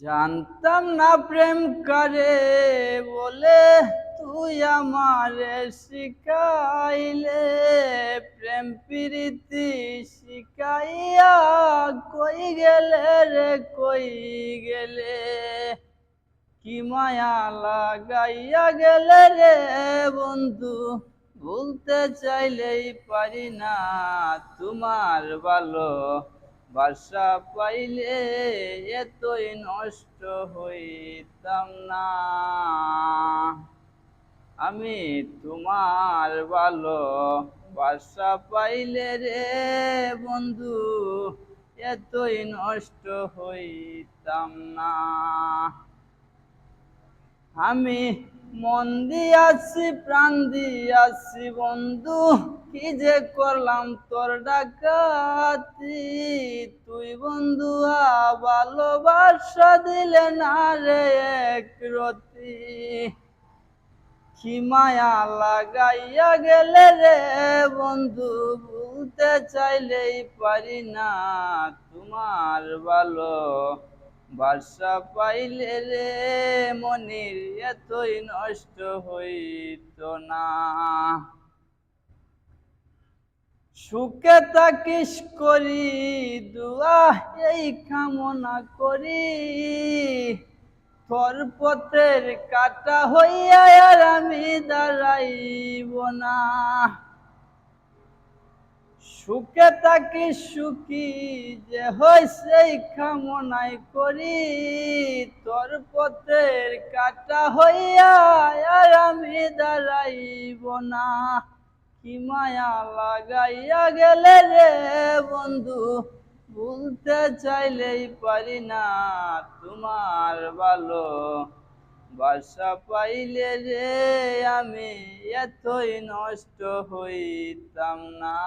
জানতাম না প্রেম করে বলে তুই আমারে শিখাইলে। প্রেম প্রীতি শিখাইয়া কই গেলে রে কই গেলে। কি মায়া লাগাইয়া গেলে রে বন্ধু, ভুলতে চাইলেই পারি না। তোমার ভালো বাসা পাইলে এতই নষ্ট হইতাম না। আমি তোমার ভালো বাসা পাইলে রে বন্ধু, এতই নষ্ট হইতাম না। আমি মন দিয়াছি প্রাণ দিয়াছি বন্ধু, কি যে করলাম তোর ডাকাতি। তুই বন্ধু ভালোবাসা দিলে না রে এক রতি। কি মায়া লাগাইয়া গেলে রে বন্ধু, ভুলতে চাইলেই পারি না। তোমার ভালো বাসা পাইলে রে মনির এতই নষ্ট হইত না। সুখে থাকিস করি দুয়া এই কামনা করি, তোর পথের কাটা হইয়া আর আমি দাঁড়াইব না। সুখে থাকিস সুখী যে হয় সেই কামনাই করি, তোর পথের কাটা হইয়া আর আমি দাঁড়াইব না। কি মায়া লাগাইয়া গেলে রে বন্ধু, ভুলতে চাইলেই পারি না। তোমার ভালো বাসা পাইলে রে আমি এতই নষ্ট হইতাম না।